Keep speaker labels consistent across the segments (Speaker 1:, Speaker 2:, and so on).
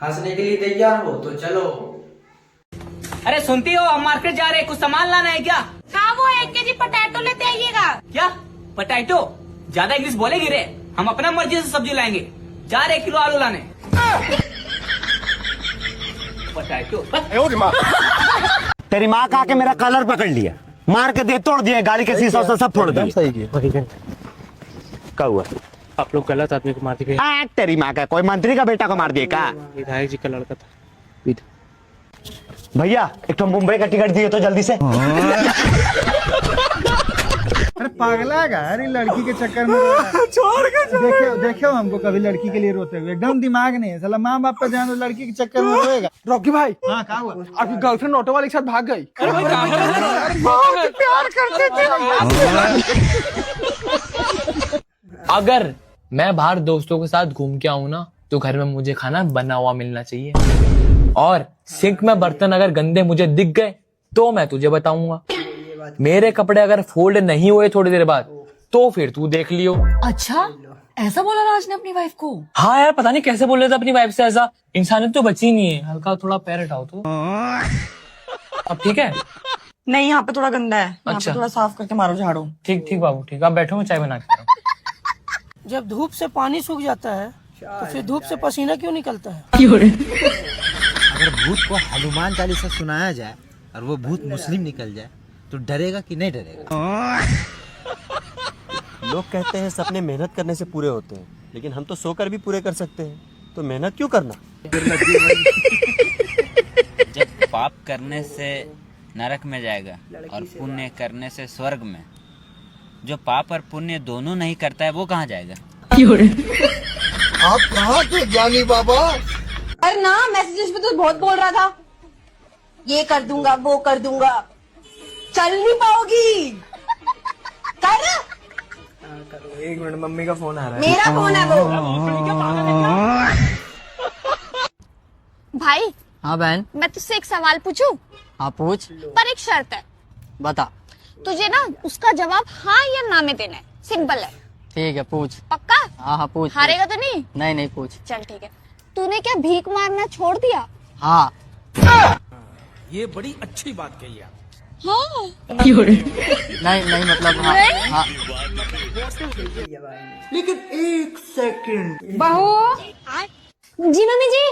Speaker 1: हंसने के लिए तैयार हो तो चलो।
Speaker 2: अरे सुनती हो, हम मार्केट जा रहे हैं, कुछ सामान लाना है क्या?
Speaker 3: हाँ, वो 1 केजी पोटैटो लेते आइएगा।
Speaker 2: क्या पोटैटो? ज्यादा इंग्लिश बोलेगी रे, हम अपना मर्जी से सब्जी लाएंगे। जा रहे किलो आलू लाने। पोटैटो।
Speaker 4: तेरी माँ का आके मेरा कलर पकड़ लिया, मार के दे तोड़ दिया, गाड़ी के शीशा सब फोड़ दिया।
Speaker 5: सही किया।
Speaker 4: क्या हुआ?
Speaker 5: आप लोग गलत आदमी को मार दिए।
Speaker 4: तेरी माँ का कोई मंत्री का बेटा को मार दिए का?
Speaker 5: विधायक जी का लड़का था।
Speaker 4: भैया एक तो मुंबई का टिकट दिए तो जल्दी से।
Speaker 6: अरे पागला है यार, लड़की के चक्कर में छोड़ के देखो हमको कभी लड़की के लिए रोते हुए, एकदम दिमाग नहीं है साला। माँ बाप का जान लड़की के चक्कर में रोएगा।
Speaker 7: रॉकी भाई,
Speaker 6: हाँ क्या हुआ?
Speaker 7: आपकी गर्लफ्रेंड ऑटो वाले के साथ भाग गई।
Speaker 6: प्यार करते थे।
Speaker 8: अगर मैं बाहर दोस्तों के साथ घूम के आऊं ना, तो घर में मुझे खाना बना हुआ मिलना चाहिए। और सिंक में बर्तन अगर गंदे मुझे दिख गए तो मैं तुझे बताऊंगा। मेरे कपड़े अगर फोल्ड नहीं हुए थोड़ी देर बाद तो फिर तू देख लियो।
Speaker 3: अच्छा, ऐसा बोला राज ने अपनी वाइफ को?
Speaker 8: हाँ यार, पता नहीं कैसे बोल रहे थे अपनी वाइफ से ऐसा। इंसानियत तो बची नहीं है। हल्का थोड़ा पैर हटाओ तो। अब ठीक है?
Speaker 3: नहीं, यहाँ पे थोड़ा गंदा है। यहाँ
Speaker 8: अच्छा।
Speaker 3: पे थोड़ा साफ करके मारो झाड़ू।
Speaker 8: ठीक ठीक बाबू, ठीक। आप बैठो, मैं चाय बना के।
Speaker 7: जब धूप से पानी सूख जाता है तो फिर धूप से पसीना क्यों निकलता है?
Speaker 1: अगर भूत को हनुमान चालीसा सुनाया जाए और वो भूत मुस्लिम निकल जाए तो डरेगा कि नहीं डरेगा?
Speaker 4: लोग कहते हैं सपने मेहनत करने से पूरे होते हैं, लेकिन हम तो सोकर भी पूरे कर सकते हैं, तो मेहनत क्यों करना?
Speaker 9: जब पाप करने से नरक में जाएगा और पुण्य करने से स्वर्ग में, जो पाप और पुण्य दोनों नहीं करता है वो कहाँ जाएगा?
Speaker 6: आप कहाँ थे ज्ञानी बाबा?
Speaker 3: अरे ना, मैसेजेस पे तो बहुत बोल रहा था, ये कर दूंगा वो कर दूंगा। चल नहीं पाओगी। कर।
Speaker 7: एक मिनट, मम्मी का फोन आ रहा है।
Speaker 3: मेरा फोन है वो।
Speaker 10: भाई।
Speaker 8: हाँ बहन।
Speaker 10: मैं तुझसे एक सवाल पूछूं?
Speaker 8: हाँ पूछ।
Speaker 10: पर एक शर्त है।
Speaker 8: बता।
Speaker 10: तुझे ना उसका जवाब हाँ या ना में देना है, सिंपल है।
Speaker 8: ठीक है, पूछ।
Speaker 10: पक्का?
Speaker 8: हाँ पूछ।
Speaker 10: हारेगा तो नहीं?
Speaker 8: नहीं पूछ।
Speaker 10: चल ठीक है। तूने क्या भीख मारना छोड़ दिया?
Speaker 8: हाँ।
Speaker 2: ये बड़ी अच्छी बात कही आप।
Speaker 10: हाँ।
Speaker 8: नहीं मतलब हाँ। हाँ।
Speaker 6: लेकिन एक सेकंड।
Speaker 10: बहू जी। मम्मी जी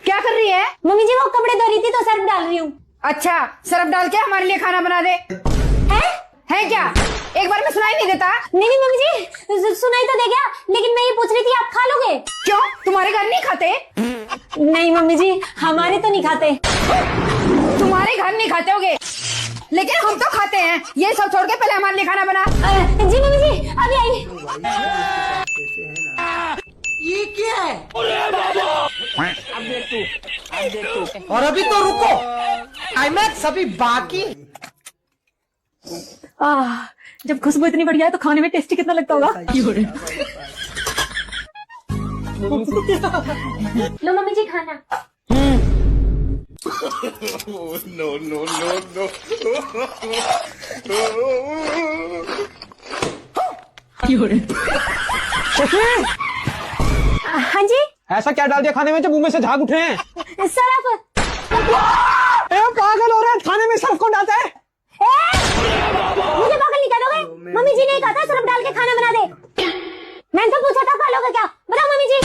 Speaker 3: क्या कर रही है?
Speaker 10: मम्मी जी वो कपड़े धो रही थी तो सर्फ डाल रही हूँ।
Speaker 3: अच्छा, सरफ डाल के हमारे लिए खाना बना दे। है क्या? एक बार में सुनाई नहीं देता?
Speaker 10: नहीं मम्मी जी, सुनाई तो दे गया, लेकिन मैं ये पूछ रही थी आप खा लोगे?
Speaker 3: क्यों, तुम्हारे घर नहीं खाते?
Speaker 10: नहीं मम्मी जी, हमारे तो नहीं खाते।
Speaker 3: तुम्हारे घर नहीं खाते होगे, लेकिन हम तो खाते हैं। ये सब छोड़ के पहले हमारे लिए खाना बना।
Speaker 10: जी मम्मी जी, अभी आइए।
Speaker 7: ये क्या है? अब देख तू। और अभी तो रुको, क्लाइमैक्स अभी बाकी।
Speaker 10: जब खुशबू इतनी बढ़िया है तो खाने में टेस्टी कितना लगता होगा। लो मम्मी जी खाना।
Speaker 6: नो।
Speaker 10: हाँ जी।
Speaker 7: ऐसा क्या डाल दिया खाने में जो मुंह में से झाग उठे हैं?
Speaker 10: सरफ।
Speaker 7: पागल हो रहा है, खाने में सर्फ कौन डालता है?
Speaker 10: मुझे पागल नहीं कह दोगे? मम्मी जी ने कहा था सरफ डाल के खाना बना दे। मैंने तो पूछा था खा लोगे क्या? बताओ मम्मी जी।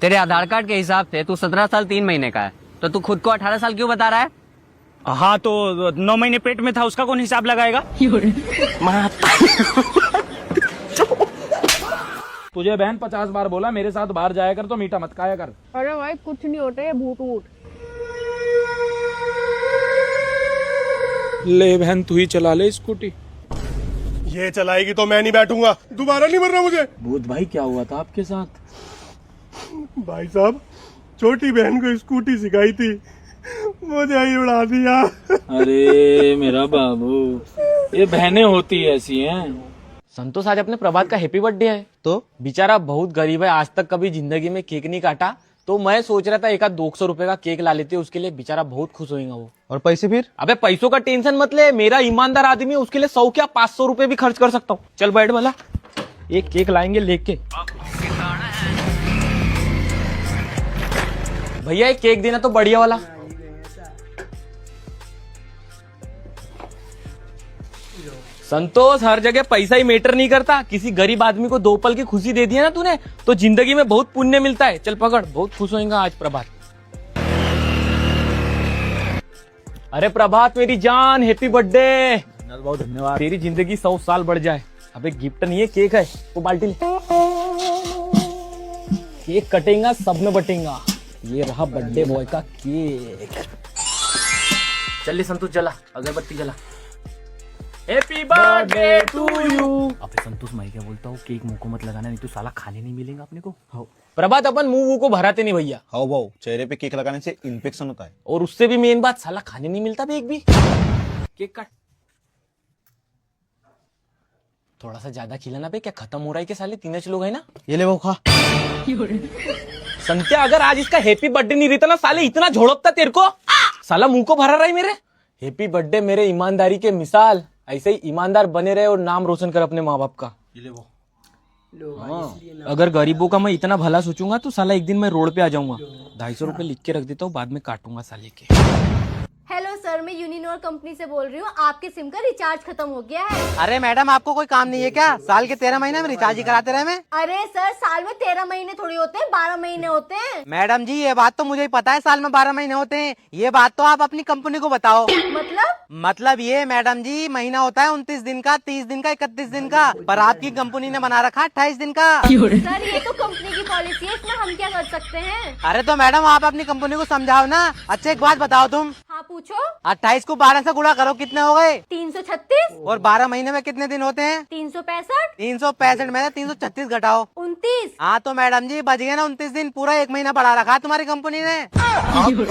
Speaker 8: तेरे आधार कार्ड के हिसाब से तू 17 साल 3 महीने का है, तो तू खुद को 18 साल क्यों बता रहा है?
Speaker 5: हाँ तो 9 महीने पेट में था, उसका कौन हिसाब लगाएगा?
Speaker 2: तुझे बहन 50 बार बोला मेरे साथ बाहर जाया कर तो मीठा मत खाया कर।
Speaker 10: अरे भाई कुछ नहीं होता है, भूत वूत।
Speaker 7: ले बहन, तू ही चला ले स्कूटी।
Speaker 6: ये चलाएगी तो मैं नहीं बैठूंगा, दोबारा नहीं मरना मुझे।
Speaker 2: भूत भाई क्या हुआ था आपके साथ?
Speaker 6: भाई साहब, छोटी बहन को स्कूटी सिखाई थी, मुझे ही उड़ा दिया।
Speaker 2: अरे मेरा बाबू, ये बहनें होती ऐसी हैं।
Speaker 8: संतोष आज अपने प्रभात का हैप्पी बर्थडे है। तो बेचारा बहुत गरीब है, आज तक कभी जिंदगी में केक नहीं काटा, तो तो मैं सोच रहा था एक आध 200 रुपए का केक ला लेते, उसके लिए बेचारा बहुत खुश होएगा वो।
Speaker 1: और पैसे फिर?
Speaker 8: अबे पैसों का टेंशन मत ले, मेरा ईमानदार आदमी है, उसके लिए 100 क्या 500 रुपए भी खर्च कर सकता हूँ। चल बैठ भला, एक केक लाएंगे लेके। भैया एक केक देना तो बढ़िया वाला। संतोष, हर जगह पैसा ही मैटर नहीं करता, किसी गरीब आदमी को 2 पल की खुशी दे दिया ना तूने तो जिंदगी में बहुत पुण्य मिलता है। चल पकड़, बहुत खुश होएगा आज प्रभात। अरे प्रभात मेरी जान, हैप्पी बर्थडे।
Speaker 1: बहुत धन्यवाद।
Speaker 8: तेरी जिंदगी 100 साल बढ़ जाए। अबे गिफ्ट नहीं है, केक है, वो बाल्टी ले। केक कटेगा सब में बटेगा। ये रहा बर्थडे बॉय का केक। चल संतोष, जला अगरबत्ती जला। Happy birthday to you. अबे संतोष, मैं क्या बोलता हूँ, केक मुंह को मत लगाना, नहीं तो साला खाने नहीं मिलेगा अपने को। प्रभात, अपन मुंह को भराते नहीं भैया।
Speaker 11: हाँ भाऊ, चेहरे पे केक लगाने से इन्फेक्शन होता है।
Speaker 8: और उससे भी मेन बात, साला खाने नहीं मिलता भी एक भी। केक काट, थोड़ा सा ज्यादा खिलाना बे, क्या खत्म हो रहा है कि साले 3 लोग है ना।
Speaker 1: ये ले वो खा।
Speaker 8: संत्या, अगर आज इसका हैप्पी बर्थडे नहीं रहता ना, साले इतना झोड़कता तेरे को। साला मुंह को भरा रहा है मेरे। हैप्पी बर्थडे मेरे ईमानदारी के मिसाल, ऐसे ही ईमानदार बने रहे और नाम रोशन कर अपने माँ बाप का।
Speaker 1: ये ले वो।
Speaker 8: हाँ, अगर गरीबों का मैं इतना भला सोचूंगा तो साला एक दिन मैं रोड पे आ जाऊंगा। 250 रुपए लिख के रख देता हूँ, बाद में काटूंगा साले के।
Speaker 10: हेलो सर, मैं यूनिनोर कंपनी से बोल रही हूँ, आपके सिम का रिचार्ज खत्म हो गया है।
Speaker 7: अरे मैडम, आपको कोई काम नहीं है क्या? साल के 13 महीने में रिचार्ज ही कराते रहे मैं।
Speaker 10: अरे सर, साल में 13 महीने थोड़ी होते हैं, 12 महीने होते हैं।
Speaker 7: मैडम जी, ये बात तो मुझे ही पता है, साल में 12 महीने होते हैं। ये बात तो आप अपनी कंपनी को बताओ। मतलब ये मैडम जी, महीना होता है 29 दिन का, 30 दिन का, 31 दिन का, पर आपकी कंपनी ने बना रखा 28 दिन का।
Speaker 10: सर, ये तो कंपनी की पॉलिसी है, इसमें हम क्या कर सकते हैं?
Speaker 7: अरे तो मैडम, आप अपनी कंपनी को समझाओ ना। अच्छा एक बात बताओ तुम।
Speaker 10: हाँ पूछो।
Speaker 7: 28 को 12 से गुणा करो, कितने हो गए?
Speaker 10: 336।
Speaker 7: और 12 महीने में कितने दिन होते हैं?
Speaker 10: 365।
Speaker 7: 365 में 336 घटाओ
Speaker 10: 29।
Speaker 7: हाँ तो मैडम जी, बच गए ना 29 दिन, पूरा 1 महीना बढ़ा रखा तुम्हारी कंपनी ने।
Speaker 10: अरे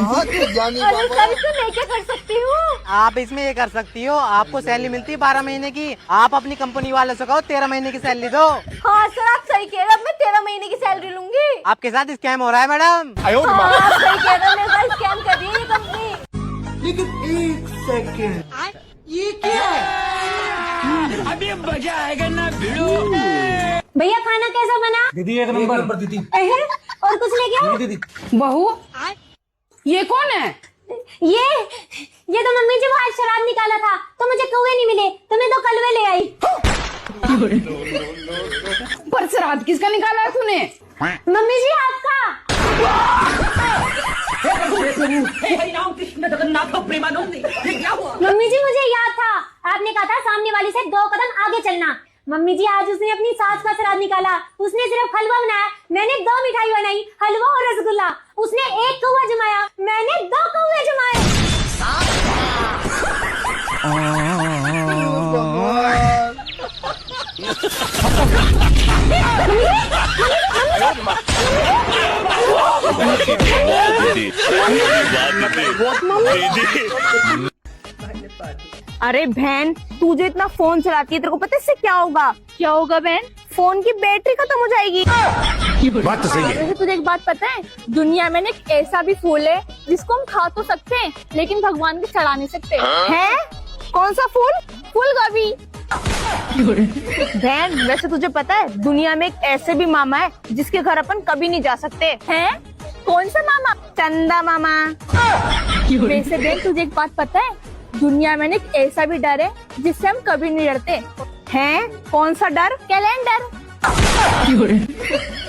Speaker 10: सर, इसमें मैं क्या कर सकती हूँ?
Speaker 7: आप इसमें ये कर सकती हो, आपको सैलरी मिलती है 12 महीने की, आप अपनी कंपनी वाले से कहो 13 महीने की सैलरी दो।
Speaker 10: हाँ सर, आप सही कह रहे हैं, अब मैं 13 महीने की सैलरी लूंगी।
Speaker 7: आपके साथ स्कैम हो रहा है मैडम।
Speaker 10: हाँ, आप सही कह रहे हैं, मेरे साथ स्कैम कर रही है ये कंपनी।
Speaker 7: लेकिन 1 सेकंड, ये क्या है?
Speaker 5: अभी मजा आएगा ना भिड़ो।
Speaker 10: भैया खाना कैसा बना?
Speaker 1: दीदी 1 नंबर दीदी।
Speaker 10: और कुछ ले गया?
Speaker 1: दीदी
Speaker 3: बहू, ये कौन है?
Speaker 10: ये तो मम्मी जी बाहर शराब निकाला था तो मुझे कौवे नहीं मिले तो मैं 2 कलवे ले आई।
Speaker 3: पर श्राद्ध किसका निकाला है तूने?
Speaker 10: मम्मी जी आपका। मम्मी जी मुझे याद था, आपने कहा था सामने वाली से 2 कदम आगे चलना। मम्मी जी आज उसने अपनी सास का श्राद्ध निकाला, उसने सिर्फ हलवा बनाया, मैंने 2 मिठाई बनाई, हलवा और रसगुल्ला। उसने 1 कौवा जमाया, मैंने 2 कौवे जमाए।
Speaker 3: अरे बहन, तू जो इतना फोन चलाती है, तेरे को पता है इससे क्या होगा? क्या होगा बहन? फोन की बैटरी खत्म हो जाएगी।
Speaker 11: बात तो सही है।
Speaker 3: वैसे तुझे एक बात पता है, दुनिया में एक ऐसा भी फूल है जिसको हम खा तो सकते हैं लेकिन भगवान को चढ़ा नहीं सकते हैं। कौन सा फूल? फूलगोभी। बहन, वैसे तुझे पता है दुनिया में एक ऐसे भी मामा है जिसके घर अपन कभी नहीं जा सकते हैं। कौन सा मामा? चंदा मामा। वैसे बहन, तुझे एक बात पता है, दुनिया में एक ऐसा भी डर है जिससे हम कभी नहीं डरते हैं। कौन सा डर? कैलेंडर।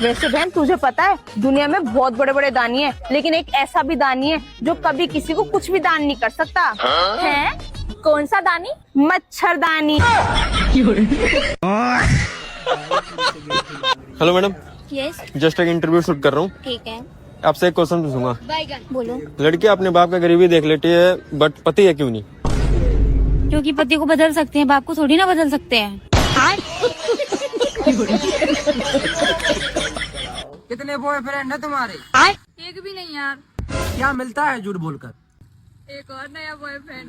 Speaker 3: वैसे बहन, तुझे पता है दुनिया में बहुत बड़े बड़े दानी है, लेकिन एक ऐसा भी दानी है जो कभी किसी को कुछ भी दान नहीं कर सकता है। कौन सा दानी? मच्छरदानी।
Speaker 4: Hello madam.
Speaker 10: यस,
Speaker 4: जस्ट एक इंटरव्यू शूट कर रहा हूँ,
Speaker 10: ठीक है।
Speaker 4: आपसे एक क्वेश्चन पूछूंगा।
Speaker 10: बोलो।
Speaker 4: लड़की अपने बाप का गरीबी देख लेती है बट पति है क्यों नहीं?
Speaker 10: क्योंकि पति को बदल सकते हैं, बाप को थोड़ी ना बदल सकते हैं।
Speaker 7: कितने बॉयफ्रेंड है तुम्हारे?
Speaker 3: एक भी नहीं यार।
Speaker 7: क्या मिलता है झूठ बोलकर?
Speaker 3: एक और नया बॉयफ्रेंड।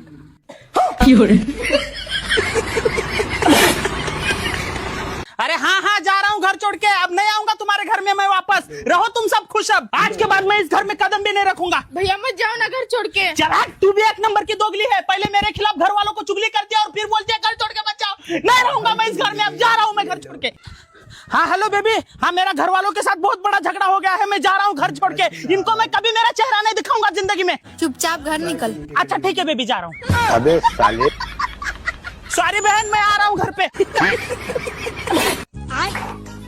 Speaker 2: अरे हाँ हाँ जा रहा हूँ घर छोड़ के, अब नहीं आऊंगा तुम्हारे घर में मैं वापस। रहो तुम सब खुश, अब आज के बाद मैं इस घर में कदम भी नहीं रखूंगा।
Speaker 3: भैया मत जाओ ना घर छोड़ के।
Speaker 2: चल हट, तू भी एक नंबर की दोगली है। पहले मेरे खिलाफ घर वालों को चुगली करती है और फिर बोलती है घर छोड़ के मत जाओ। नहीं रहूंगा मैं इस घर में, अब जा रहा हूँ मैं घर छोड़ के। हाँ हेलो बेबी, हाँ मेरा घर वालों के साथ बहुत बड़ा झगड़ा हो गया है, मैं जा रहा हूँ घर छोड़ के। इनको मैं कभी मेरा चेहरा नहीं दिखाऊंगा जिंदगी में।
Speaker 3: चुपचाप घर निकल।
Speaker 2: अच्छा ठीक है बेबी, जा रहा हूँ।
Speaker 11: अबे साले।
Speaker 2: सॉरी बहन, मैं आ रहा हूँ घर पे।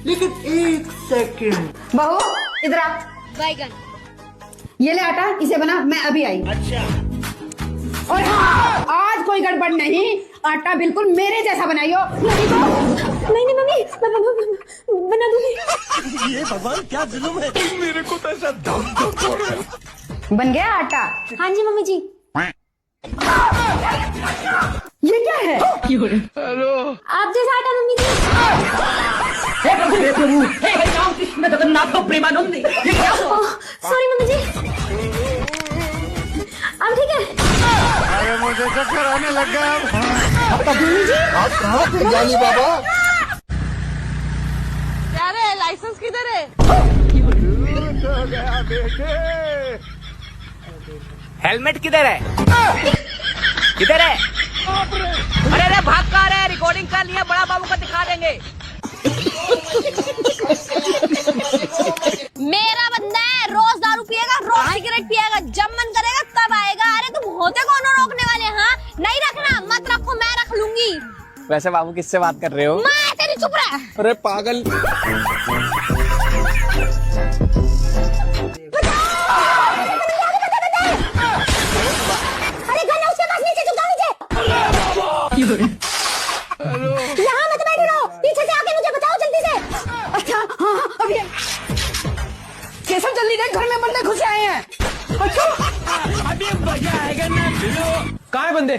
Speaker 6: लेकिन एक सेकंड।
Speaker 10: बहू इधर आ।
Speaker 3: बैगन।
Speaker 10: ये ले आटा, इसे बना, मैं अभी आई। अच्छा। और हाँ, आज कोई गड़बड़ नहीं, आटा बिल्कुल मेरे जैसा बनाइयो। नहीं मम्मी, बना दूंगी।
Speaker 4: ये भगवान क्या जुल्म है, मेरे को तो ऐसा दम तोड़ रहा है।
Speaker 10: बन गया आटा? हाँ जी मम्मी जी। ये क्या है? हेलो, आप जैसा आटा मम्मी जी। सॉरी मम्मी जी। अब ठीक है?
Speaker 11: अरे मुझे चक्कर आने लग गया।
Speaker 10: मम्मी जी
Speaker 11: आप कहाँ थे जानी बाबा?
Speaker 3: क्या रे, लाइसेंस किधर है?
Speaker 2: हेलमेट किधर है? किधर है? अरे अरे भाग कर रहे, रिकॉर्डिंग कर लिया, बड़ा बाबू को दिखा देंगे।
Speaker 3: मेरा बंदा है, रोज दारू पिएगा, रोज सिगरेट पिएगा, जब मन करेगा तब आएगा। अरे तुम होते कौन हो रोकने वाले? हाँ नहीं रखना, मत रखो, मैं रख लूंगी।
Speaker 8: वैसे बाबू किससे बात कर रहे हो?
Speaker 3: मैं तेरी, चुप रह।
Speaker 8: अरे पागल।
Speaker 10: अरे गन है उसके पास, नीचे झुक जाओ, नीचे। यहाँ मत बैठे रहो, पीछे से आके मुझे बचाओ जल्दी से। अच्छा हाँ अभी केशव जल्दी देख, घर में बंदे घुस आए हैं। अच्छा
Speaker 2: अभी मजा आएगा ना।
Speaker 8: कहाँ है बंदे?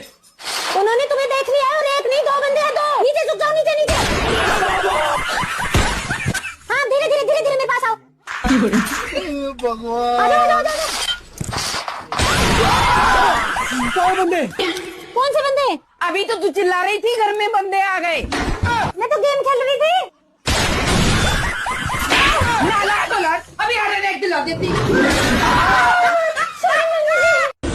Speaker 10: उन्होंने तुम्हें देख लिया है, और एक नहीं 2 बंदे हैं, 2। नीचे झुक जाओ, नीचे नीचे। हाँ धीरे धीरे धीरे धीरे मेरे पास आओ।
Speaker 11: भगवान।
Speaker 10: आ जाओ, आ जाओ, आ जाओ।
Speaker 8: कौन बंदे?
Speaker 10: कौन से बंदे?
Speaker 3: अभी तो तू चिल्ला रही थी घर में बंदे आ गए।
Speaker 10: मैं तो गेम खेल रही थी।
Speaker 3: अभी एक दिला देती।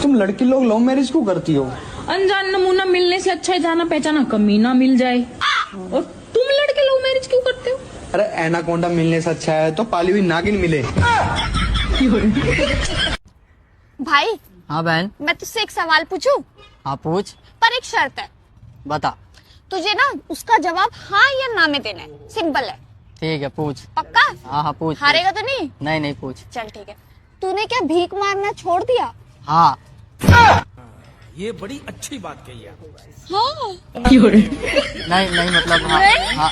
Speaker 6: तुम लड़की लोग लव मैरिज क्यों करती हो?
Speaker 3: अनजान नमूना मिलने से अच्छा है जाना पहचाना कमीना मिल जाए। और तुम लड़के लव मैरिज क्यों करते हो?
Speaker 6: अरे एनाकोंडा मिलने से अच्छा है तो पाली हुई नागिन मिले।
Speaker 3: भाई।
Speaker 8: हाँ बहन।
Speaker 3: मैं तुझसे एक सवाल पूछूं?
Speaker 8: हाँ पूछ।
Speaker 3: पर एक शर्त है।
Speaker 8: बता।
Speaker 3: तुझे ना उसका जवाब हाँ या ना में देना है, सिंपल है।
Speaker 8: ठीक है पूछ।
Speaker 3: पक्का?
Speaker 8: हाँ हाँ पूछ।
Speaker 3: हारेगा तो नहीं?
Speaker 8: नहीं नहीं पूछ।
Speaker 3: चल ठीक है। तूने क्या भीख मारना छोड़ दिया?
Speaker 8: हाँ।
Speaker 2: ये बड़ी अच्छी बात कही है।
Speaker 3: हाँ।
Speaker 8: नहीं नहीं मतलब हाँ, हाँ।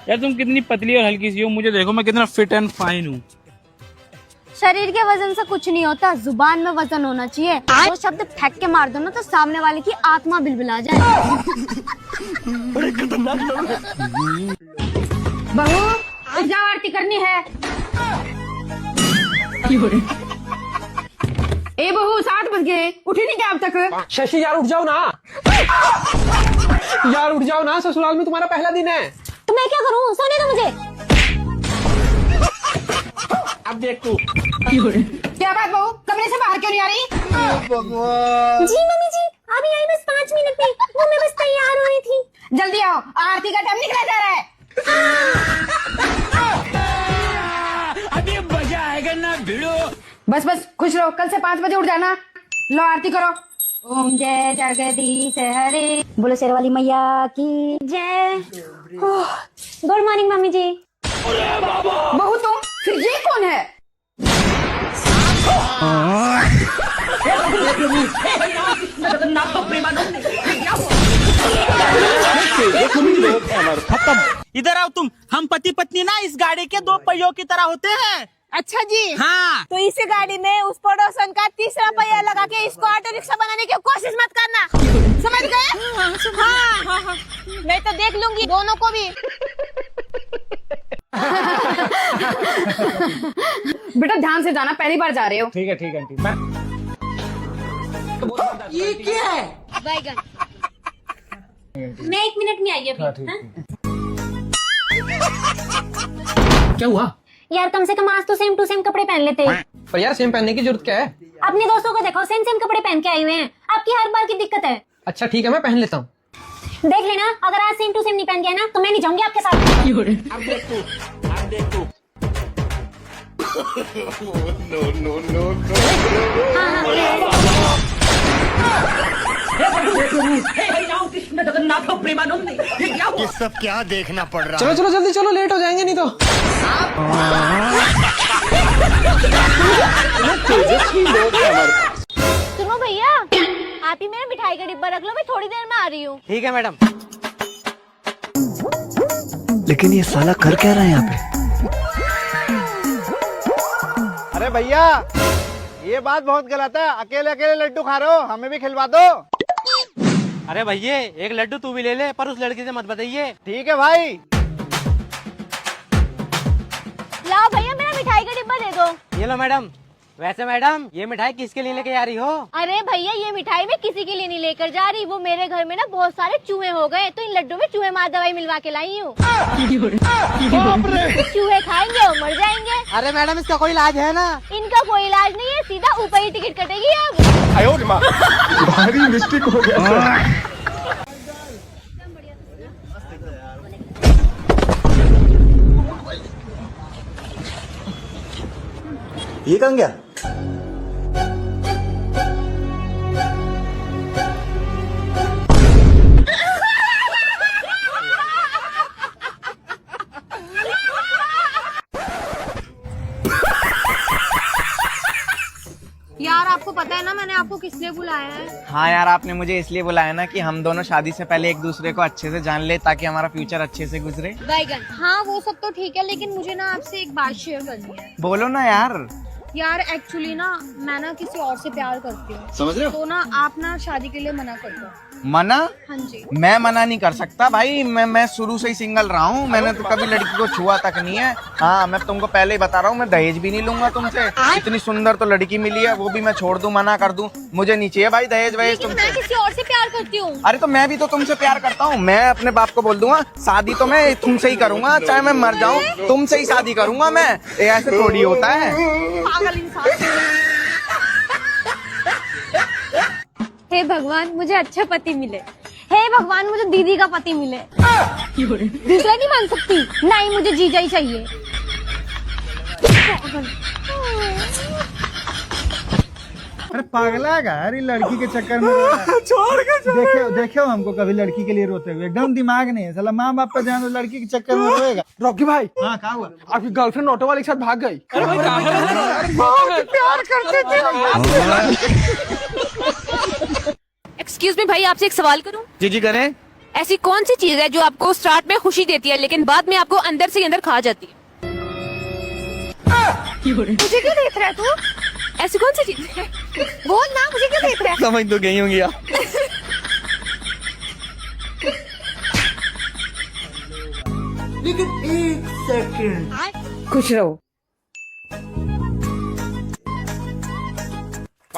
Speaker 5: यार तुम कितनी पतली और हल्की सी हो, मुझे देखो मैं कितना फिट एंड फाइन हूँ।
Speaker 3: शरीर के वजन से कुछ नहीं होता, जुबान में वजन होना चाहिए। वो शब्द फेंक के मार दो ना तो सामने वाले की आत्मा बिलबिला जाए।
Speaker 10: बहू जाओ, आरती करनी है। ए बहू 7 बज गए, उठी नहीं क्या अब तक?
Speaker 8: शशि यार उठ जाओ ना। यार उठ जाओ ना, ससुराल में तुम्हारा पहला दिन है।
Speaker 10: तो मैं क्या करूं, सोने दो मुझे।
Speaker 8: अब देख तू।
Speaker 10: क्या बात बहू, कमरे से बाहर क्यों नहीं आ रही?
Speaker 11: भगवान।
Speaker 10: जी मम्मी जी, अभी आई बस 5 मिनट में, वो मैं बस तैयार हो रही थी। जल्दी आओ, आरती का टाइम निकला जा रहा है।
Speaker 2: अभी मजा आएगा ना भिड़ो।
Speaker 10: बस बस खुश रहो, कल से 5 बजे उठ जाना। लो आरती करो। ओम जय जगदीश हरे, बोलो शेर वाली मैया की जय। गुड मॉर्निंग मम्मी जी। बहू तुम, फिर ये कौन है?
Speaker 2: इधर आओ तुम, हम पति पत्नी ना इस गाड़ी के 2 पहियों की तरह होते हैं।
Speaker 3: अच्छा जी।
Speaker 2: हाँ।
Speaker 3: तो इसी गाड़ी में उस पड़ोसन का 3रा पहिया लगा के इसको ऑटो रिक्शा बनाने की कोशिश मत करना, समझ गए? हाँ। मैं तो देख लूंगी दोनों को भी।
Speaker 10: बेटा ध्यान से जाना, पहली बार जा रहे हो।
Speaker 5: ठीक है आंटी।
Speaker 2: ये क्या है?
Speaker 3: बैगन।
Speaker 10: मैं 1 मिनट में आई अभी।
Speaker 8: क्या हुआ?
Speaker 10: यार कम से कम आज तो सेम टू सेम कपड़े पहन लेते।
Speaker 8: पर यार सेम पहनने की जरूरत क्या है?
Speaker 10: अपने दोस्तों को देखो सेम सेम कपड़े पहन के आए हुए हैं, आपकी हर बार की दिक्कत है।
Speaker 8: अच्छा ठीक है, मैं पहन लेता हूँ।
Speaker 10: देख लेना, अगर आज सेम टू सेम नहीं पहन गया ना तो मैं नहीं जाऊंगी आपके साथ।
Speaker 11: ये सब क्या देखना पड़ रहा
Speaker 8: चलो चलो जल्दी चलो, लेट हो जाएंगे नहीं तो।
Speaker 3: सुनो भैया, आप ही मेरा मिठाई का डिब्बा रख लो, मैं थोड़ी देर में आ रही हूँ।
Speaker 7: ठीक है मैडम।
Speaker 11: लेकिन ये साला कर क्या रहा है यहाँ पे?
Speaker 6: अरे भैया, ये बात बहुत गलत है। अकेले अकेले लड्डू खा रहे हो, हमें भी खिलवा दो।
Speaker 7: अरे भैया एक लड्डू तू भी ले ले, पर उस लड़की से मत बताइए।
Speaker 6: ठीक है भाई।
Speaker 3: लाओ भैया, मेरा मिठाई का डिब्बा दे दो।
Speaker 7: ये लो मैडम। वैसे मैडम ये मिठाई किसके लिए लेके जा रही हो?
Speaker 3: अरे भैया, ये मिठाई मैं किसी के लिए नहीं लेकर जा रही, वो मेरे घर में ना बहुत सारे चूहे हो गए, तो इन लड्डू में चूहे मार दवाई मिलवा के लाई हूँ। चूहे खाएंगे और मर जाएंगे।
Speaker 7: अरे मैडम इसका कोई इलाज है ना?
Speaker 3: इनका कोई इलाज नहीं है, सीधा ऊपर ही टिकट कटेगी अब।
Speaker 11: भारी मिस्टेक हो गया। ये कहाँ गया?
Speaker 3: यार आपको पता है ना मैंने आपको किस लिए बुलाया है?
Speaker 2: हाँ यार, आपने मुझे इसलिए बुलाया ना कि हम दोनों शादी से पहले एक दूसरे को अच्छे से जान ले, ताकि हमारा फ्यूचर अच्छे से गुजरे।
Speaker 3: बैगन। हाँ वो सब तो ठीक है, लेकिन मुझे ना आपसे एक बात शेयर करनी है।
Speaker 2: बोलो ना यार।
Speaker 3: यार एक्चुअली ना मैं ना किसी और से प्यार करती हूँ।
Speaker 11: समझ रहे हो?
Speaker 3: तो ना आप ना शादी के लिए मना कर दो।
Speaker 2: मना?
Speaker 3: हाँ जी।
Speaker 2: मैं मना नहीं कर सकता भाई, मैं शुरू से ही सिंगल रहा हूँ, मैंने तो कभी लड़की को छुआ तक नहीं है। हाँ मैं तुमको पहले ही बता रहा हूँ, मैं दहेज भी नहीं लूंगा तुमसे। इतनी सुंदर तो लड़की मिली है, वो भी मैं छोड़ दूं, मना कर दूं? मुझे नहीं चाहिए भाई दहेज वहेज
Speaker 3: लेकिन
Speaker 2: तुमसे।
Speaker 3: मैं किसी और से प्यार करती हूँ।
Speaker 2: अरे तो मैं भी तो तुमसे प्यार करता हूँ, मैं अपने बाप को बोल दूंगा शादी तो मैं तुमसे ही करूंगा, चाहे मैं मर जाऊँ तुमसे ही शादी करूंगा मैं। ये ऐसे थोड़ी होता है।
Speaker 3: पागल इंसान। हे भगवान मुझे अच्छा पति मिले, हे भगवान मुझे दीदी का पति मिले। दूसरा नहीं मान सकती, नहीं मुझे जीजा ही चाहिए।
Speaker 6: अरे पागला है यार, ये लड़की के चक्कर में देखे हमको कभी लड़की के लिए रोते हुए। एकदम दिमाग नहीं है साला। माँ बाप पे जान, लड़की के चक्कर में रोएगा।
Speaker 2: रॉकी भाई,
Speaker 6: हाँ क्या हुआ?
Speaker 2: आपकी गर्लफ्रेंड ऑटो वाले के साथ भाग गई।
Speaker 6: प्यार करते थे।
Speaker 3: एक्सक्यूज मी भाई, आपसे एक सवाल करूं?
Speaker 2: जी जी करें।
Speaker 3: ऐसी कौन सी चीज है जो आपको स्टार्ट में खुशी देती है लेकिन बाद में आपको अंदर से अंदर खा जाती है? मुझे क्यों देख रहा है तू? ऐसी कौन सी चीज है? बोल ना, मुझे क्यों देख रहा है?
Speaker 2: समझ तो गई होंगी आप।
Speaker 12: खुश रहो।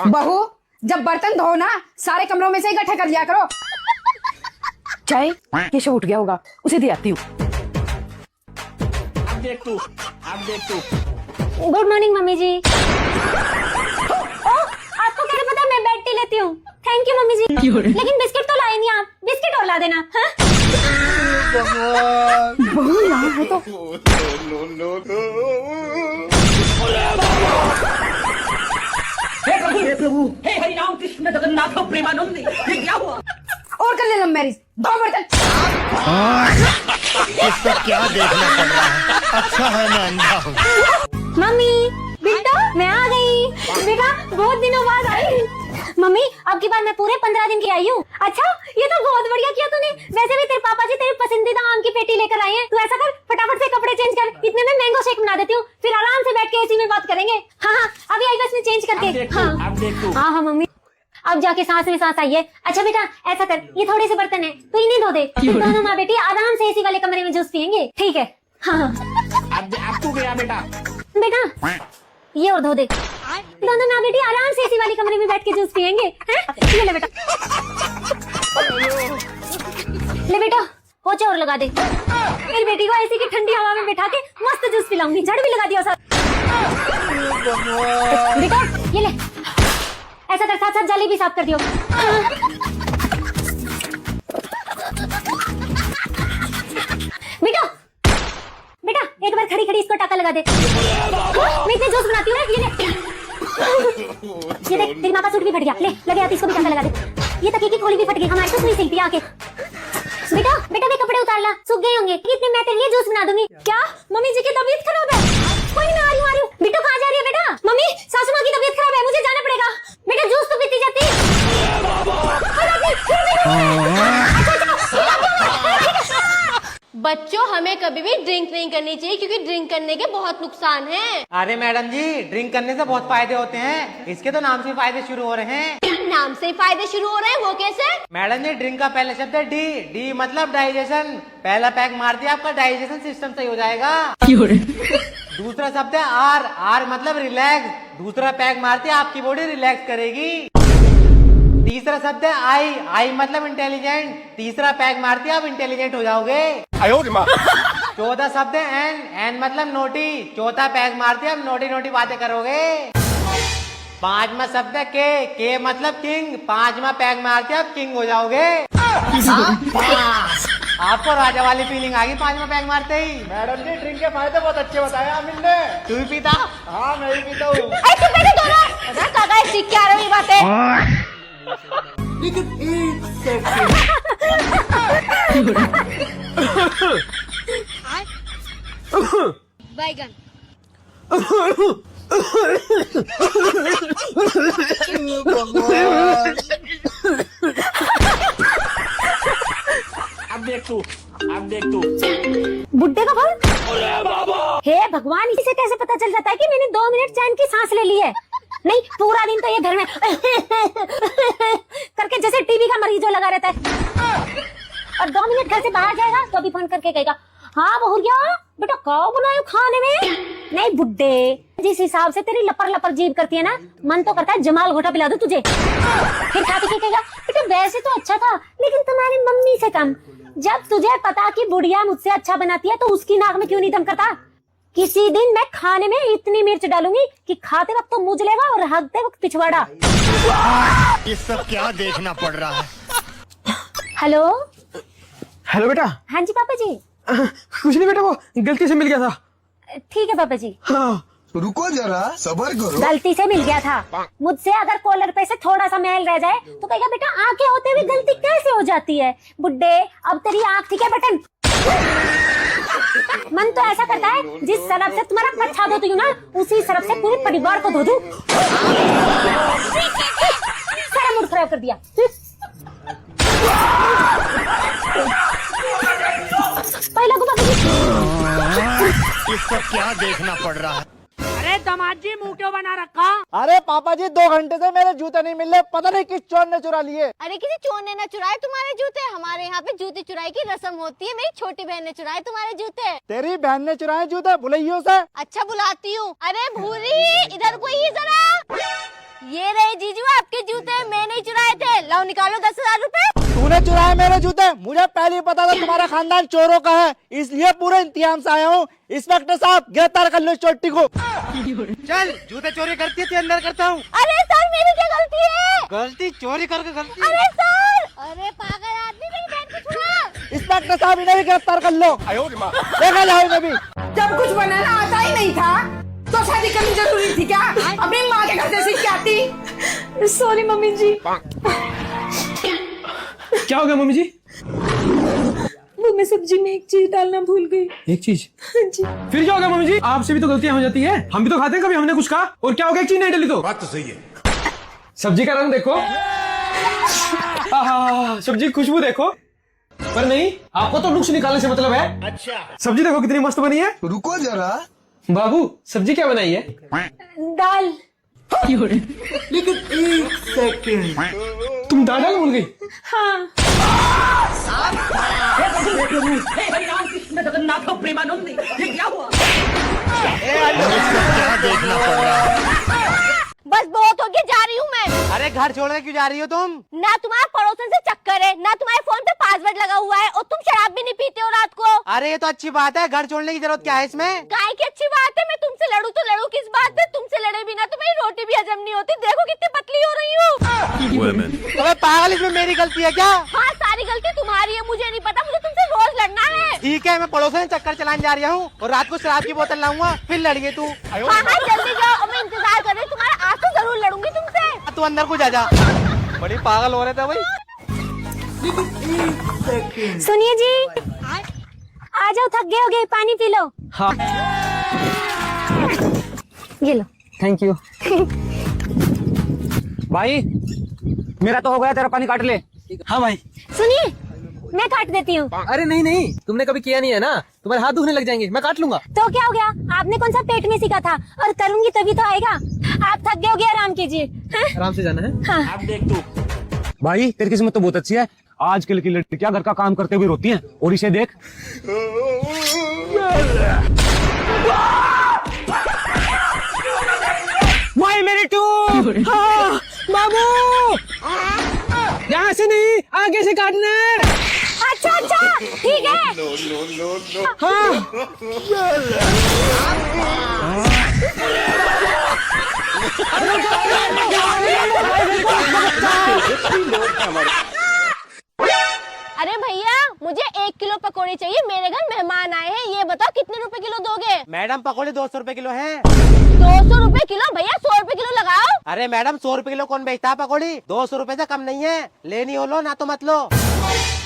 Speaker 12: बहू जब बर्तन धो ना सारे कमरों में से इकट्ठा कर लिया करो। चाय केशव उठ गया होगा, उसे दे आती हूँ।
Speaker 10: अब देख तू। गुड मॉर्निंग मम्मी जी। ओ, आपको कैसे पता मैं बेड टी लेती हूँ? थैंक यू मम्मी जी। लेकिन बिस्किट तो लाए नहीं आप, बिस्किट और ला देना। हाँ?
Speaker 12: बहू यहाँ है तो और कर ले लव मैरिज। दो बर्तन।
Speaker 11: ये सब क्या देखना पड़ रहा है? अच्छा है मैं अंधा हूँ।
Speaker 10: मम्मी बेटा मैं आ गई। बेटा बहुत दिनों बाद आई। मम्मी अब की बार मैं पूरे 15 दिन की आई हूँ। अच्छा ये तो बहुत बढ़िया किया तूने। वैसे भी तेरे पापा जी तेरी पसंदीदा आम की पेटी लेकर आए हैं। तू ऐसा कर, फटाफट से कपड़े चेंज कर, इतने में मैंगो शेक बना देती हूँ, फिर आराम से बैठ के एसी में बात करेंगे। हाँ अभी आई बस में चेंज करके। हाँ मम्मी अब जाके सांस में सांस आई है। अच्छा बेटा ऐसा कर, ये थोड़े से बर्तन है तो इन्हें धो दे, फिर दोनों माँ बेटी आराम से एसी वाले कमरे में जूस पियेंगे, ठीक है? हाँ
Speaker 5: अब तू गया बेटा।
Speaker 10: बेटा ये और धो दे, दोनों माँ बेटी आराम से एसी वाले कमरे में बैठ के जूस पियेंगे। ले बेटा, ले बेटा पोछे और लगा दे। मेरी बेटी को ऐसी की ठंडी हवा में बैठा के मस्त जूस पिलाऊंगी। झाड़ू भी लगा दिया सर। बेटा ये ले, ऐसा कर साथ साथ जाली भी साफ कर दियो। बेटा बेटा एक बार खड़ी खड़ी इसको टाका लगा दे। मैं इतने जूस बनाती हूँ ना। ये देख तेरी माँ का सूट भी फट गया। ले लगे आती, इसको भी टाका लगा दे। ये तकिए की खोली भी फट गई। हमारे तो सुई सिलती है आके। बेटा बेटा वे कपड़े उतार ला, सूख गए होंगे। इतने मैं तेरे लिए जूस बना दूंगी। क्या मम्मी जी की तबीयत खराब है? कोई नहीं, आ रही हूँ। बेटा कहाँ जा रही है बेटा? मम्मी सासू माँ की तबीयत खराब है, मुझे जाना पड़ेगा। बेटा जूस तो पीती जाती।
Speaker 3: बच्चों हमें कभी भी ड्रिंक नहीं करनी चाहिए क्योंकि ड्रिंक करने के बहुत नुकसान हैं।
Speaker 7: अरे मैडम जी, ड्रिंक करने से बहुत फायदे होते हैं। इसके तो नाम से फायदे शुरू हो रहे हैं।
Speaker 3: नाम से ही फायदे शुरू हो रहे हैं, वो कैसे?
Speaker 7: मैडम जी, ड्रिंक का पहला शब्द है डी। डी मतलब डाइजेशन। पहला पैक मार दिया, आपका डाइजेशन सिस्टम सही हो जाएगा। दूसरा शब्द है आर। आर मतलब रिलैक्स। दूसरा पैक मारते आपकी बॉडी रिलैक्स करेगी। तीसरा शब्द है आई। आई मतलब इंटेलिजेंट। तीसरा पैक मारते आप इंटेलिजेंट हो जाओगे। चौथा शब्द है एन। एन मतलब नोटी। चौथा पैक मारते आप नोटी नोटी बातें करोगे। पांचवा शब्द है के मतलब किंग। पांचवा पैक मारते आप किंग हो जाओगे। आपको राजा वाली फीलिंग आ गई पांचवा पैक मारते ही।
Speaker 6: मैडम जी ड्रिंक के फायदे बहुत अच्छे बताए अमिन ने।
Speaker 7: तू भी पीता?
Speaker 6: हाँ मैं भी पीता हूँ।
Speaker 3: काका सीख के आ रही बातें। बैगन
Speaker 10: बुड्ढे का फल। हे भगवान, इसे कैसे पता चल जाता है कि मैंने 2 मिनट चैन की सांस ले ली है? नहीं, पूरा दिन तो ये घर में करके जैसे टीबी का मरीज जो लगा रहता है। और 2 मिनट घर से बाहर जाएगा तो अभी फोन करके कहेगा, हाँ बहुरिया बेटा क्या बनायो खाने में? नहीं बुड्ढे, जिस हिसाब से तेरी लपर लपर जीभ करती है ना, मन तो करता है जमाल घोटा पिला दूं तुझे। फिर खाती के कहेगा, बेटा वैसे तो अच्छा था लेकिन तुम्हारी मम्मी से कम। जब तुझे पता कि बुढ़िया मुझसे अच्छा बनाती है तो उसकी नाक में क्यों नहीं दम करता? किसी दिन मैं खाने में इतनी मिर्च डालूंगी कि खाते वक्त तो मुंह जलेगा और हगते वक्त पिछवाड़ा।
Speaker 11: ये सब क्या देखना पड़ रहा है?
Speaker 10: हेलो
Speaker 6: हेलो बेटा।
Speaker 10: हाँ जी पापा जी।
Speaker 6: कुछ नहीं बेटा, वो गलती से मिल गया था।
Speaker 10: ठीक है पापा जी।
Speaker 6: हाँ।
Speaker 11: रुको जरा, सब्र करो।
Speaker 10: गलती से मिल गया था। मुझसे अगर कॉलर पे से थोड़ा सा मैल रह जाए तो कहेगा, बेटा आंखें होते हुए गलती कैसे हो जाती है? बुड्ढे अब तेरी आंख थी क्या बटन? मन तो ऐसा करता है जिस सरफ से तुम्हारा कच्छा धोती हूँ ना, उसी सरफ से पूरे परिवार को धो दूं। सारा मूड खराब कर दिया। पहला गुब्बारा।
Speaker 11: ये सब क्या देखना पड़ रहा है?
Speaker 2: अरे दामाद जी मुंह क्यों बना रखा?
Speaker 6: अरे पापा जी 2 घंटे से मेरे जूते नहीं मिल रहे, पता नहीं किस चोर ने चुरा लिए।
Speaker 3: अरे किसी चोर ने ना चुराए तुम्हारे जूते। हमारे यहाँ पे जूते चुराई की रस्म होती है। मेरी छोटी बहन ने चुराए तुम्हारे जूते।
Speaker 6: तेरी बहन ने चुराए जूते, बुलाइयो से।
Speaker 3: अच्छा बुलाती हूँ। अरे भूरी इधर कोई ही जरा। ये रहे जीजू आपके जूते, मैंने चुराए थे। लाओ निकालो 10,000 रूपए।
Speaker 6: तूने चुराए मेरे जूते? मुझे पहले ही पता था तुम्हारा खानदान चोरों का है, इसलिए पूरे इंतजाम से आया हूँ। इंस्पेक्टर साहब गिरफ्तार कर लो इस चोटी को।
Speaker 7: चल, जूते चोरी करती है तो अंदर करता हूँ।
Speaker 3: अरे सर मेरी क्या गलती है?
Speaker 7: गलती चोरी करके गलती।
Speaker 3: अरे सर, अरे पागल आदमी, मेरी बहन को छुड़ा।
Speaker 6: इंस्पेक्टर साहब इन्हें भी गिरफ्तार कर लो। देखा जाए इन्हें भी।
Speaker 12: जब कुछ बनाना आता ही नहीं था तो शादी करनी जरूरी थी क्या? अपनी माँ के घर से सीख के आती।
Speaker 3: सॉरी मम्मी जी।
Speaker 6: क्या हो गया मम्मी जी?
Speaker 3: वो मैं सब्जी में एक चीज डालना भूल गई।
Speaker 6: एक चीज?
Speaker 3: जी।
Speaker 6: फिर क्या हो गया मम्मी जी? आपसे भी तो गलतियां हो जाती है, हम भी तो खाते हैं, कभी हमने कुछ कहा? और क्या हो गया एक चीज नहीं डाली तो? बात तो सही है। सब्जी का रंग देखो, आहा, सब्जी की खुशबू देखो, पर नहीं, आपको तो नुक्स निकालने से मतलब है। अच्छा। सब्जी देखो कितनी मस्त बनी है।
Speaker 11: रुको जरा।
Speaker 6: बाबू सब्जी क्या बनाई है?
Speaker 3: दाल।
Speaker 11: लेकिन 1 सेकंड,
Speaker 6: तुम दाल डाल भूल गई?
Speaker 3: हाँ।
Speaker 11: क्या देखना पड़ रहा है?
Speaker 3: बस बहुत हो गया, जा रही हूँ मैं।
Speaker 7: अरे घर छोड़ के क्यों जा रही हो तुम?
Speaker 3: ना तुम्हारा पड़ोसन से चक्कर है, ना तुम्हारे फोन पे पासवर्ड लगा हुआ है, और तुम शराब भी नहीं पीते हो रात को।
Speaker 7: अरे ये तो अच्छी बात है, घर छोड़ने की जरूरत क्या है इसमें?
Speaker 3: काय की अच्छी बात है, मैं तुमसे लड़ू तो लड़ू किस बात पे? तुमसे लड़े बिना तो मेरी रोटी भी हजम नहीं होती। देखो कितनी पतली हो रही हूँ।
Speaker 7: अबे पागल, इसमें मेरी गलती है क्या?
Speaker 3: हाँ, सारी गलती तुम्हारी है, मुझे नहीं पता, मुझे तुमसे रोज लड़ना है।
Speaker 7: ठीक है, मैं पड़ोसन से चक्कर चलाने जा रहा हूँ और रात को शराब की बोतल लाऊंगा, फिर लड़िए तू।
Speaker 3: हाँ हाँ जल्दी जाओ, और मैं इंतजार कर रही हूँ तुम्हारा, आज तो जरूर लड़ूंगी तुमसे।
Speaker 7: तू अंदर को जा। बड़ी पागल हो रहे थे भाई।
Speaker 10: सुनिए जी, आ जाओ, थक गए होगे, पानी पी लो।
Speaker 7: हाँ
Speaker 10: ये लो।
Speaker 7: Thank you. भाई मेरा तो हो गया, तेरा पानी काट ले।
Speaker 2: हाँ भाई।
Speaker 10: सुनिए, मैं काट देती हूँ।
Speaker 7: अरे नहीं, तुमने कभी किया नहीं है ना, तुम्हारे हाथ दुखने लग जाएंगे, मैं काट लूंगा।
Speaker 10: तो क्या हो गया, आपने कौन सा पेट में सीखा था? और करूंगी तभी तो आएगा। आप थक गए होगे, आराम कीजिए। हाँ?
Speaker 7: आराम से जाना है।
Speaker 10: हाँ।
Speaker 2: आप देख तू।
Speaker 13: भाई तेरी किस्मत तो बहुत अच्छी है, आजकल की लड़कियां घर का काम करते हुए रोती हैं, और इसे देख।
Speaker 7: भाई मेरी टूब। हाँ, बाबू यहाँ से नहीं, आगे से काटना है।
Speaker 10: अच्छा ठीक है।
Speaker 3: अरे भैया, मुझे 1 किलो पकौड़े चाहिए, मेरे घर मेहमान आए हैं। ये बताओ कितने रुपए किलो दोगे?
Speaker 7: मैडम पकौड़े 200 रुपए किलो है।
Speaker 3: 200 रुपए किलो? भैया 100 रुपए किलो लगाओ।
Speaker 7: अरे मैडम 100 रुपए किलो कौन बेचता है पकौड़ी? 200 रुपए से कम नहीं है, लेनी हो लो ना तो मत लो।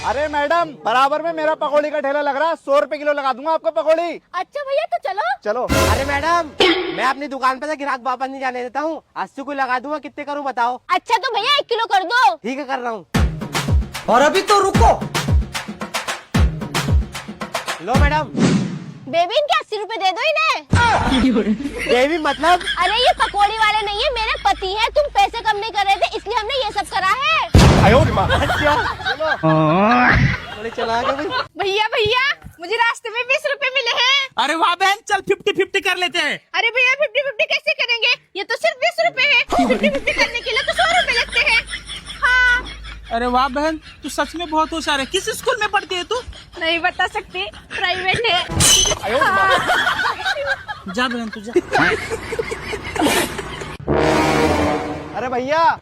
Speaker 6: अरे मैडम, बराबर में मेरा पकौड़ी का ठेला लग रहा है, 100 रुपए किलो लगा दूंगा आपको पकौड़ी।
Speaker 3: अच्छा भैया, तो चलो।
Speaker 6: चलो।
Speaker 7: अरे मैडम, मैं अपनी दुकान पे से ग्राहक वापस नहीं जाने देता हूँ, 80 को लगा दूंगा, कितने करूँ बताओ?
Speaker 3: अच्छा तो भैया 1 किलो कर दो।
Speaker 7: ठीक है, कर रहा हूँ।
Speaker 2: और अभी तो रुको।
Speaker 7: लो मैडम।
Speaker 3: बेबी, इनके 80 रुपए दे दो इन्हें।
Speaker 7: देवी मतलब?
Speaker 3: अरे ये पकौड़ी वाले नहीं है, मेरे पति हैं। तुम पैसे कम नहीं कर रहे थे, इसलिए हमने ये सब करा है।
Speaker 7: अच्छा चला गया भाई।
Speaker 12: भैया मुझे रास्ते में 20 रुपए मिले हैं।
Speaker 2: अरे वाह बहन, चल 50-50 कर लेते हैं।
Speaker 12: अरे भैया 50-50 कैसे करेंगे, ये तो सिर्फ 20 रुपए है। 50-50 करने के लिए तो 100 रुपए लगते हैं। हाँ।
Speaker 2: अरे वाह बहन, तू सच में बहुत होशियार है। किस स्कूल में पढ़ती है तू?
Speaker 12: नहीं बता सकती, प्राइवेट है।
Speaker 2: जा बहन तू जा।
Speaker 6: अरे भैया,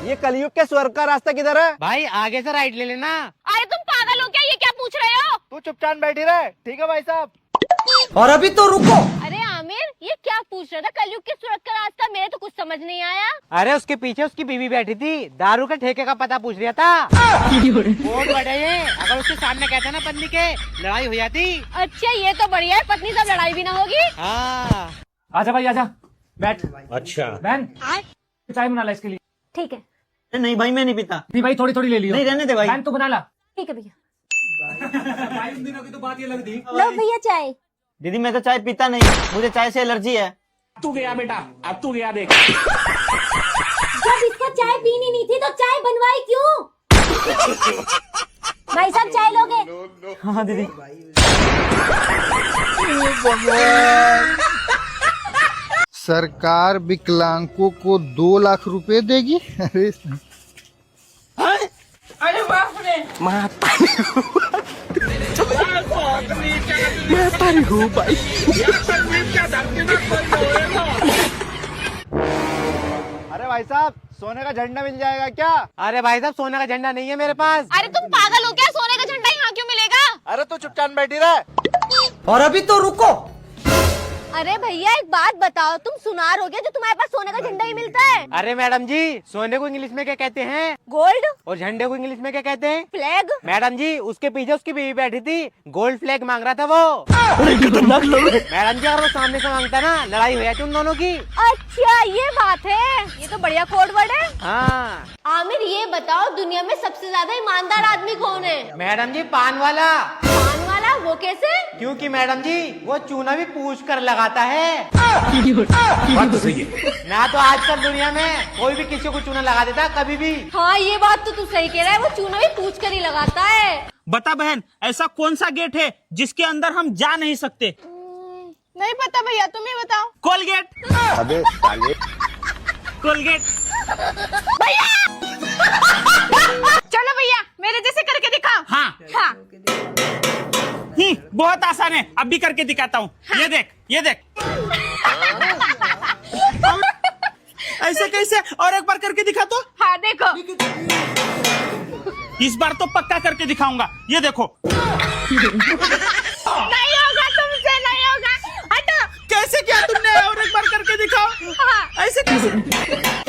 Speaker 6: ये कलयुग के स्वर्ग का रास्ता किधर है?
Speaker 7: भाई आगे से राइट ले लेना।
Speaker 3: अरे तुम पागल हो क्या? ये क्या पूछ रहे हो?
Speaker 6: तू चुपचाप बैठी रहे। ठीक है भाई साहब।
Speaker 2: और अभी तो रुको।
Speaker 3: अरे आमिर, ये क्या पूछ रहा था? कलयुग के स्वर्ग का रास्ता? मेरे तो कुछ समझ नहीं आया।
Speaker 7: अरे उसके पीछे उसकी बीवी बैठी थी, दारू के ठेके का पता पूछ रहा था। बहुत बड़े ये, अगर उसके सामने कहते ना पत्नी के, लड़ाई हो जाती।
Speaker 3: अच्छा ये तो बढ़िया है, पत्नी से लड़ाई भी ना होगी।
Speaker 7: हाँ।
Speaker 13: आजा भाई आजा, बैठ।
Speaker 11: अच्छा।
Speaker 13: बहन चाय बना ला इसके लिए।
Speaker 10: ठीक है।
Speaker 2: नहीं भाई, मैं नहीं पीता।
Speaker 13: नहीं भाई, थोड़ी थोड़ी ले लियो।
Speaker 2: नहीं, रहने दे भाई।
Speaker 13: बहन तू बना ला।
Speaker 10: ठीक है भैया।
Speaker 13: भाई उन दिनों की तो बात ही अलग थी।
Speaker 10: लो भैया चाय।
Speaker 2: दीदी मैं तो चाय पीता नहीं, मुझे चाय से एलर्जी है।
Speaker 5: तू गया बेटा, अब तू गया देख।
Speaker 10: जब इसको चाय पीनी नहीं थी तो चाय बनवाई क्यों? भाई साहब चाय लोगे?
Speaker 2: हाँ दीदी।
Speaker 6: सरकार विकलांगों को 2 लाख रुपए देगी। अरे
Speaker 2: अरे बाप रे।
Speaker 6: अरे भाई साहब, सोने का झंडा मिल जाएगा क्या?
Speaker 7: अरे भाई साहब, सोने का झंडा नहीं है मेरे पास।
Speaker 3: अरे तुम पागल हो क्या? सोने का झंडा यहाँ क्यों मिलेगा?
Speaker 6: अरे तू चुपचाप बैठी रहे।
Speaker 2: और अभी तो रुको।
Speaker 3: अरे भैया एक बात बताओ, तुम सुनार हो गया जो तुम्हारे पास सोने का झंडा ही मिलता है?
Speaker 7: अरे मैडम जी, सोने को इंग्लिश में क्या कहते हैं?
Speaker 3: गोल्ड।
Speaker 7: और झंडे को इंग्लिश में क्या कहते हैं?
Speaker 3: फ्लैग।
Speaker 7: मैडम जी, उसके पीछे उसकी बीवी बैठी थी, गोल्ड फ्लैग मांग रहा था वो। मैडम जी, अगर वो सामने से मांगता ना, लड़ाई हो जाती उन दोनों की।
Speaker 3: अच्छा ये बात है, ये तो बढ़िया कोड वर्ड है।
Speaker 7: हाँ।
Speaker 3: आमिर ये बताओ, दुनिया में सबसे ज्यादा ईमानदार आदमी कौन है?
Speaker 7: मैडम जी, पान वाला।
Speaker 3: पान वाला? वो कैसे?
Speaker 7: क्योंकि मैडम जी वो चूना भी पूछ कर लगाता है।
Speaker 13: बात तो सही है।
Speaker 7: ना तो आजकल दुनिया में कोई भी किसी को चूना लगा देता कभी भी।
Speaker 3: हाँ ये बात तो तू सही कह रहा है, वो चूना भी पूछ कर ही लगाता है।
Speaker 2: बता बहन, ऐसा कौन सा गेट है जिसके अंदर हम जा नहीं सकते?
Speaker 12: नहीं पता भैया, तुम ही बताओ।
Speaker 2: कोलगेट।
Speaker 11: अबे साले।
Speaker 2: कोलगेट।
Speaker 3: चलो भैया मेरे जैसे करके दिखाओ।
Speaker 2: हाँ
Speaker 3: हाँ
Speaker 2: बहुत आसान है, अब भी करके दिखाता हूँ। ये देख, ये देख। ऐसे कैसे? और एक बार करके दिखा तो।
Speaker 3: हाँ देखो।
Speaker 2: इस बार तो पक्का करके दिखाऊंगा। ये देखो।
Speaker 3: नहीं होगा तुमसे, नहीं होगा। हटो।
Speaker 2: कैसे किया तुमने? और एक बार करके दिखाओ।
Speaker 3: हाँ।
Speaker 2: ऐसे कैसे?